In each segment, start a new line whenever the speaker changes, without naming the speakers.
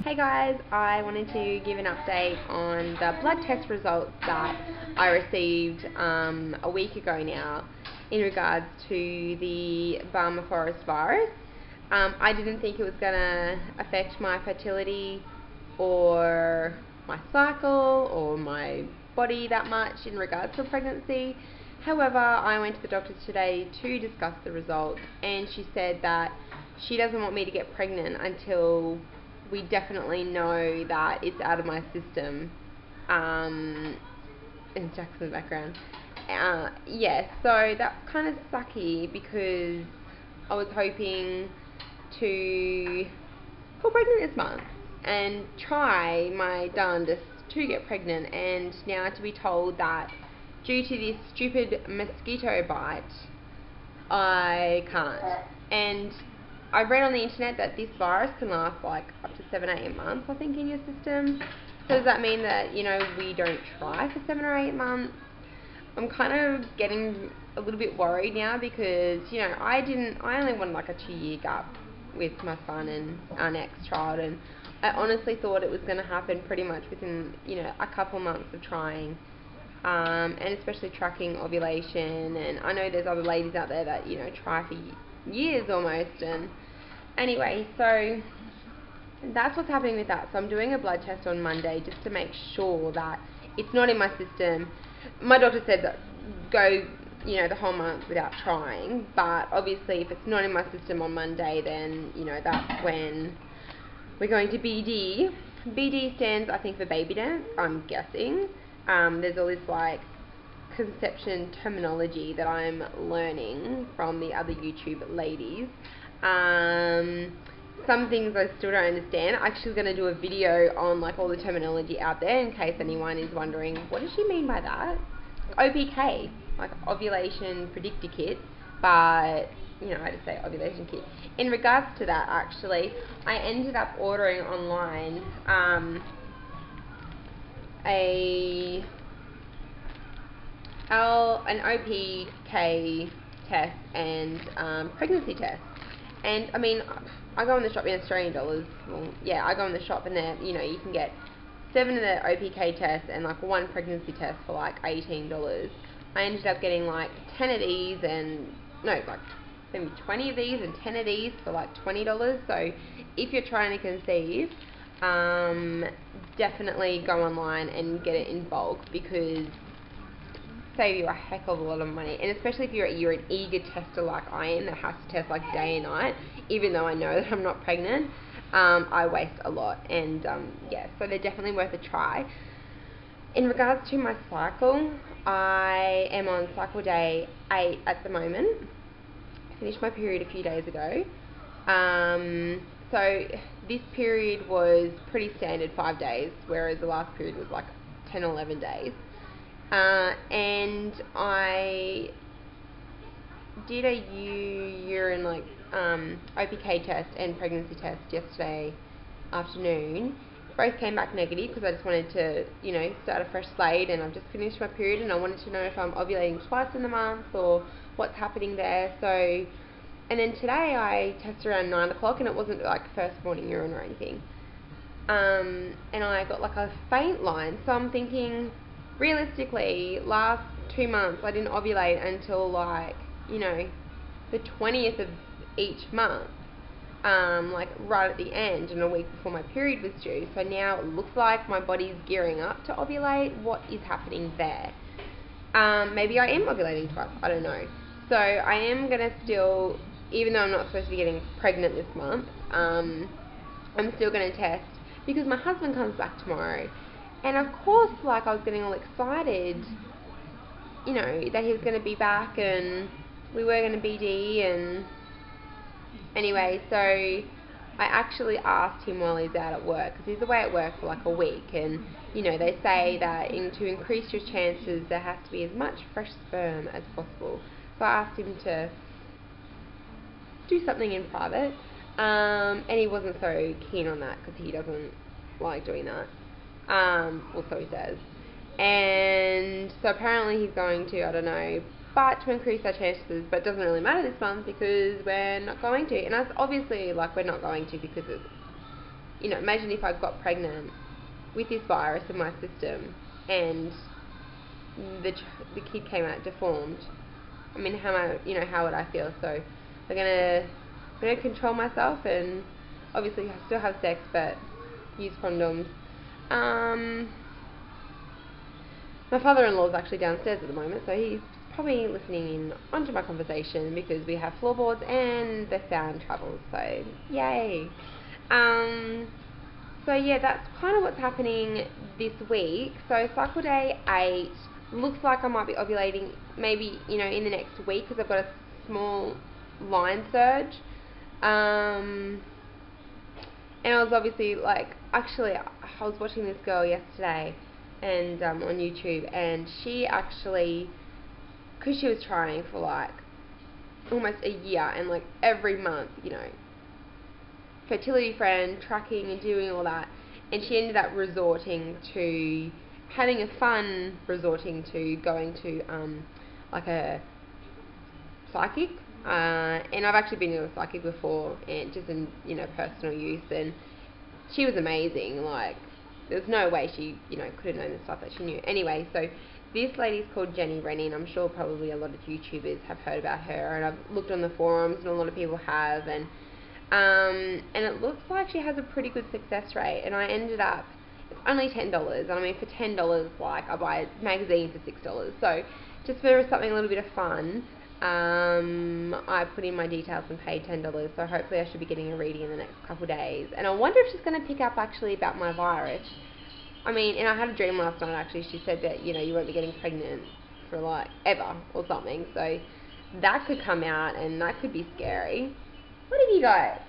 Hey guys, I wanted to give an update on the blood test results that I received a week ago now in regards to the Barmer forest virus. I didn't think it was going to affect my fertility or my cycle or my body that much in regards to pregnancy. However, I went to the doctor today to discuss the results, and she said that she doesn't want me to get pregnant until we definitely know that it's out of my system. And Jack's in the background. Yeah, so that's kind of sucky because I was hoping to fall pregnant this month and try my darndest to get pregnant, and now to be told that due to this stupid mosquito bite, I can't. And I read on the internet that this virus can last like up to 7-8 months, I think, in your system. So does that mean that, we don't try for 7 or 8 months? I'm kind of getting a little bit worried now because, I only wanted like a 2-year gap with my son and our next child, and I honestly thought it was going to happen pretty much within, a couple months of trying. And especially tracking ovulation, and I know there's other ladies out there that try for years almost. And anyway, so that's what's happening with that. So I'm doing a blood test on Monday just to make sure that it's not in my system. My doctor said that go the whole month without trying, but obviously if it's not in my system on Monday, then that's when we're going to BD. BD stands, I think, for baby dance, I'm guessing. There's all this like conception terminology that I'm learning from the other YouTube ladies. Some things I still don't understand. I'm actually going to do a video on like all the terminology out there in case anyone is wondering, what does she mean by that? OPK, like ovulation predictor kit, but I just say ovulation kit. In regards to that, actually, I ended up ordering online an OPK test and pregnancy test. And I mean, I go in the shop in Australian dollars. Well, yeah, I go in the shop and there, you can get 7 of the OPK tests and like 1 pregnancy test for like $18. I ended up getting like 10 of these like maybe 20 of these and 10 of these for like $20. So if you're trying to conceive, definitely go online and get it in bulk, because save you a heck of a lot of money. And especially if you're an eager tester like I am, that has to test like day and night, even though I know that I'm not pregnant, I waste a lot. And yeah, so they're definitely worth a try. In regards to my cycle, I am on cycle day 8 at the moment. I finished my period a few days ago. So this period was pretty standard 5 days, whereas the last period was like 10 or 11 days. And I did a urine OPK test and pregnancy test yesterday afternoon. Both came back negative because I just wanted to, start a fresh slate, and I've just finished my period and I wanted to know if I'm ovulating twice in the month or what's happening there. So, and then today I tested around 9 o'clock and it wasn't like first morning urine or anything. And I got like a faint line, so I'm thinking, realistically, last 2 months I didn't ovulate until like, the 20th of each month, like right at the end and a week before my period was due. So now it looks like my body's gearing up to ovulate. What is happening there? Maybe I am ovulating twice, I don't know. So I am going to still, even though I'm not supposed to be getting pregnant this month, I'm still going to test because my husband comes back tomorrow. And of course, like, I was getting all excited, that he was going to be back and we were going to BD. And anyway, so I actually asked him while he's out at work, because he's away at work for like a week, and they say that to increase your chances there has to be as much fresh sperm as possible. So I asked him to do something in private, and he wasn't so keen on that because he doesn't like doing that. Well, so he says. And so apparently he's going to, I don't know, but to increase our chances, but it doesn't really matter this month because we're not going to. And that's obviously, like, we're not going to because you know, imagine if I got pregnant with this virus in my system and the kid came out deformed. I mean, how would I feel? So I'm gonna control myself, and obviously I still have sex, but use condoms. My father-in-law is actually downstairs at the moment, so he's probably listening in onto my conversation because we have floorboards and the sound travels. So yay! So yeah, that's kind of what's happening this week. So cycle day 8 looks like I might be ovulating maybe, you know, in the next week because I've got a small line surge. And I was obviously like, actually, I was watching this girl yesterday and on YouTube, and she actually, because she was trying for like almost a year and like every month, you know, fertility friend, tracking and doing all that, and she ended up resorting to having a fun, resorting to going to like a psychic, and I've actually been to a psychic before, and just in, you know, personal use, and she was amazing. Like, there's no way she, you know, could have known the stuff that she knew. Anyway, so this lady's called Jenny Rennie, and I'm sure probably a lot of YouTubers have heard about her, and I've looked on the forums and a lot of people have, and it looks like she has a pretty good success rate, and I ended up, it's only $10, and I mean for $10, like, I buy a magazine for $6, so just for something a little bit of fun, I put in my details and paid $10, so hopefully I should be getting a reading in the next couple of days, and I wonder if she's going to pick up actually about my virus. I mean, and I had a dream last night actually, she said that, you know, you won't be getting pregnant for like ever or something, so that could come out and that could be scary. What have you got?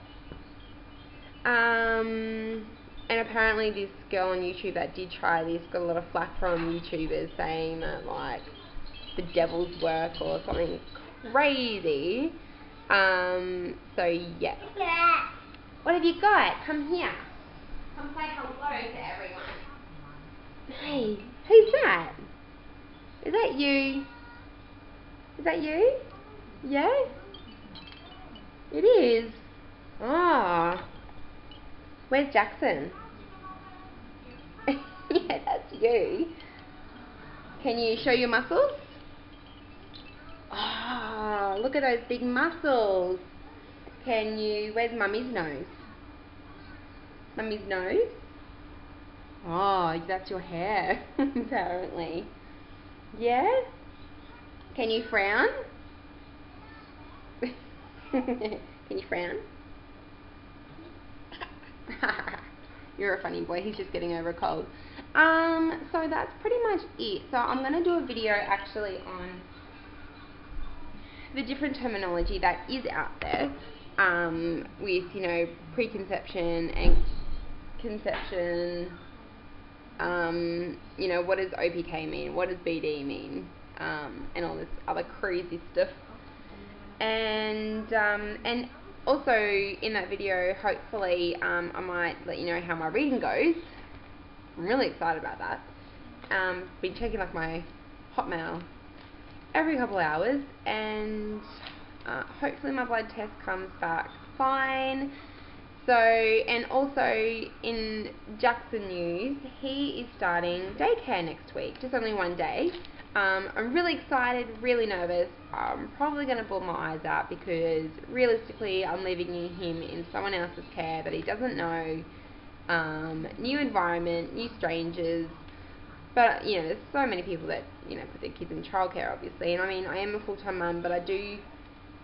And apparently this girl on YouTube that did try this got a lot of flack from YouTubers saying that, like, the devil's work or something crazy. So yeah. What have you got? Come here. Come say hello to everyone. Hey, who's that? Is that you? Is that you? Yeah? It is. Ah. Where's Jackson? Yeah, that's you. Can you show your muscles? Oh, look at those big muscles. Can you, where's Mummy's nose? Mummy's nose? Oh, that's your hair, apparently. Yeah? Can you frown? Can you frown? You're a funny boy. He's just getting over a cold. So that's pretty much it. So I'm going to do a video actually on the different terminology that is out there with, you know, preconception and conception. You know, what does OPK mean? What does BD mean? And all this other crazy stuff. And also in that video, hopefully, I might let you know how my reading goes. I'm really excited about that. Been checking like my Hotmail every couple of hours, and hopefully my blood test comes back fine. So, and also in Jackson news, he is starting daycare next week, just only one day. I'm really excited, really nervous. I'm probably going to bawl my eyes out because realistically I'm leaving him in someone else's care that he doesn't know, new environment, new strangers. But, you know, there's so many people that, you know, put their kids in childcare, obviously. And I mean, I am a full-time mum, but I do,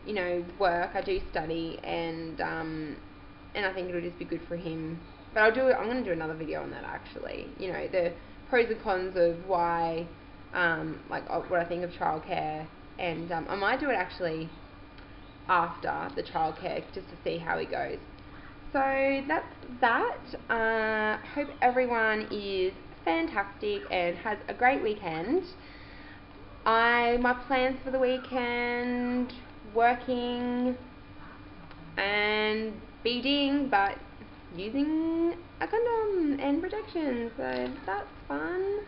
you know, work, I do study, and I think it'll just be good for him. But I'm going to do another video on that, actually. You know, the pros and cons of why, like, what I think of childcare. And I might do it, actually, after the childcare, just to see how he goes. So, that's that. Hope everyone is fantastic and has a great weekend. My plans for the weekend, working and BDing, but using a condom and protection, so that's fun.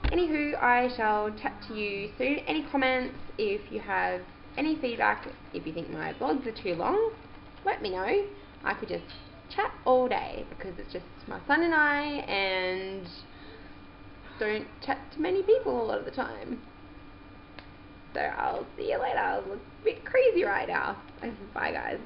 Anywho, I shall chat to you soon. Any comments, if you have any feedback, if you think my blogs are too long, let me know. I could just chat all day because it's just my son and I, and don't chat to many people a lot of the time. So I'll see you later. I look a bit crazy right now. Bye guys.